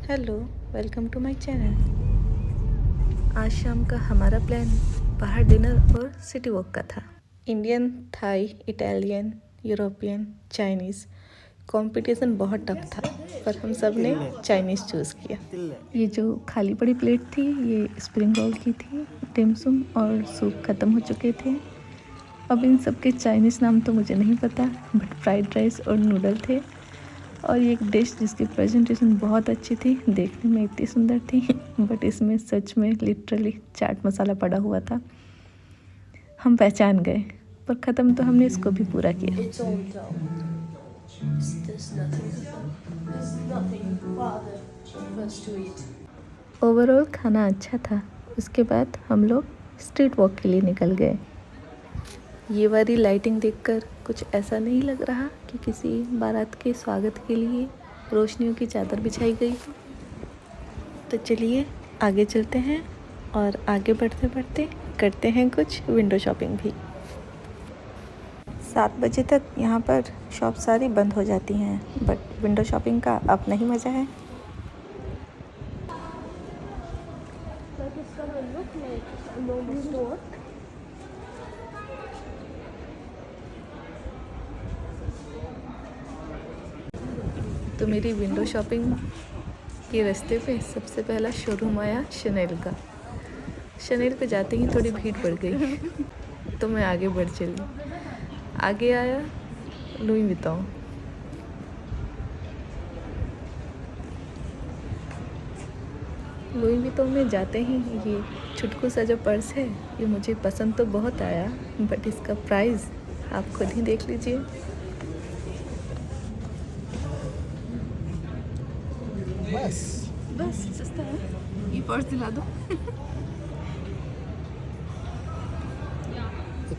Hello, welcome to my channel. आज शाम का हमारा प्लान बाहर डिनर और सिटी वॉक का था। Indian, Thai, Italian, European, Chinese competition बहुत टफ था, पर हम सब ने चाइनीज़ चूज़ किया। ये जो खाली पड़ी प्लेट थी ये स्प्रिंग रोल की थी। टिमसुम और सूप ख़त्म हो चुके थे। अब इन सब के चाइनीज़ नाम तो मुझे नहीं पता, बट फ्राइड राइस और नूडल थे। और ये एक डिश जिसकी प्रेजेंटेशन बहुत अच्छी थी, देखने में इतनी सुंदर थी, बट इसमें सच में लिटरली चाट मसाला पड़ा हुआ था। हम पहचान गए, पर ख़त्म तो हमने इसको भी पूरा किया। ओवरऑल खाना अच्छा था। उसके बाद हम लोग स्ट्रीट वॉक के लिए निकल गए। ये वाली लाइटिंग देखकर कुछ ऐसा नहीं लग रहा कि किसी बारात के स्वागत के लिए रोशनियों की चादर बिछाई गई हो। तो चलिए आगे चलते हैं और आगे बढ़ते बढ़ते करते हैं कुछ विंडो शॉपिंग भी। 7 बजे तक यहाँ पर शॉप सारी बंद हो जाती हैं, बट विंडो शॉपिंग का अपना ही मज़ा है। तो मेरी विंडो शॉपिंग के रास्ते पे सबसे पहला शोरूम आया शनेल का। शनेल पे जाते ही थोड़ी भीड़ बढ़ गई तो मैं आगे बढ़ चली। आगे आया लुई वितौं। लुई वितौं में जाते ही ये छुटकू सा जो पर्स है ये मुझे पसंद तो बहुत आया, बट इसका प्राइस आप खुद ही देख लीजिए। बस सस्ता है, ये पर्स दिला दो।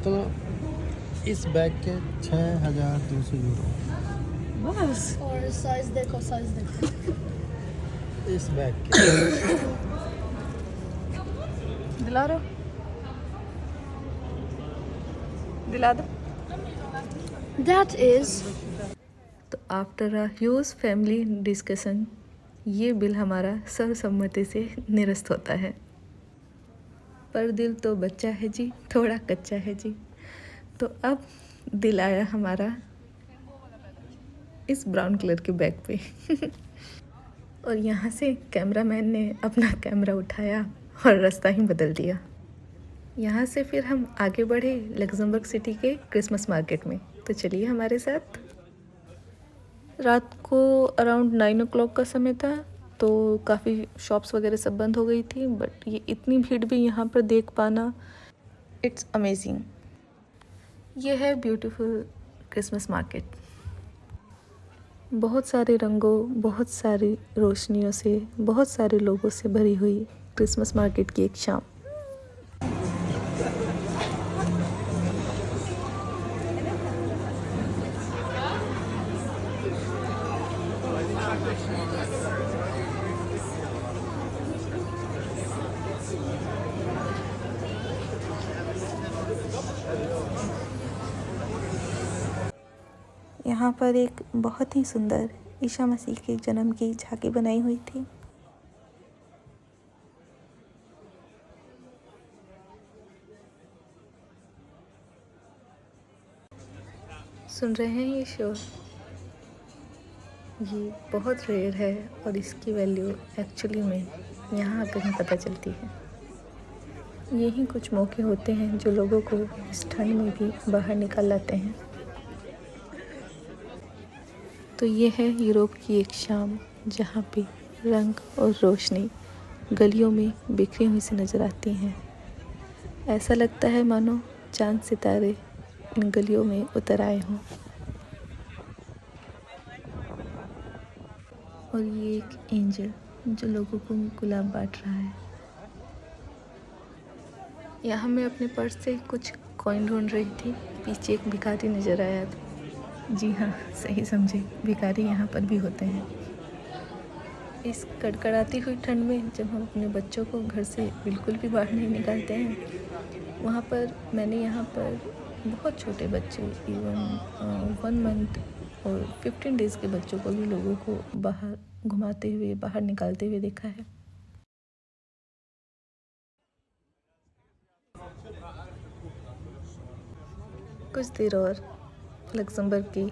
तो इस बैग के 6200 यूरो। बस और साइज देखो इस बैग के दिला दो, दिला दो। दैट इज तो after a huge family discussion ये बिल हमारा सर्वसम्मति से निरस्त होता है। पर दिल तो बच्चा है जी, थोड़ा कच्चा है जी। तो अब दिल आया हमारा इस ब्राउन कलर के बैग पे। और यहाँ से कैमरामैन ने अपना कैमरा उठाया और रास्ता ही बदल दिया। यहाँ से फिर हम आगे बढ़े लग्जमबर्ग सिटी के क्रिसमस मार्केट में। तो चलिए हमारे साथ। रात को अराउंड 9 o'clock का समय था, तो काफ़ी शॉप्स वगैरह सब बंद हो गई थी, बट ये इतनी भीड़ भी यहाँ पर देख पाना, इट्स अमेजिंग। ये है ब्यूटीफुल क्रिसमस मार्केट। बहुत सारे रंगों, बहुत सारी रोशनियों से, बहुत सारे लोगों से भरी हुई क्रिसमस मार्केट की एक शाम। यहाँ पर एक बहुत ही सुंदर ईसा मसीह के जन्म की झांकी बनाई हुई थी। सुन रहे हैं ये शोर? ये बहुत रेयर है और इसकी वैल्यू एक्चुअली में यहाँ आकर ही पता चलती है। यही कुछ मौके होते हैं जो लोगों को इस ठंड में भी बाहर निकाल लाते हैं। तो ये है यूरोप की एक शाम जहाँ पे रंग और रोशनी गलियों में बिखरी हुई सी नज़र आती हैं। ऐसा लगता है मानो चांद सितारे इन गलियों में उतर आए हों। और ये एक एंजल जो लोगों को गुलाब बांट रहा है। यहाँ मैं अपने पर्स से कुछ कॉइन ढूंढ रही थी, पीछे एक भिखारी नज़र आया था। जी हाँ, सही समझे, भिखारी यहाँ पर भी होते हैं। इस कड़कड़ाती हुई ठंड में जब हम अपने बच्चों को घर से बिल्कुल भी बाहर नहीं निकालते हैं, वहाँ पर मैंने यहाँ पर बहुत छोटे बच्चे, इवन 1 month और 15 days के बच्चों को भी लोगों को बाहर घुमाते हुए बाहर निकालते हुए देखा है। कुछ देर और लक्समबर्ग की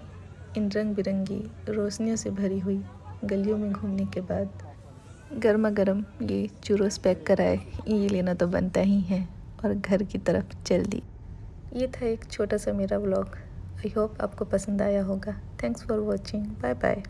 इन रंग बिरंगी रोशनियों से भरी हुई गलियों में घूमने के बाद गर्मा गर्म ये चूरोस पैक कराए, ये लेना तो बनता ही है, और घर की तरफ चल दी। ये था एक छोटा सा मेरा व्लॉग। आई होप आपको पसंद आया होगा। Thanks for watching. Bye bye.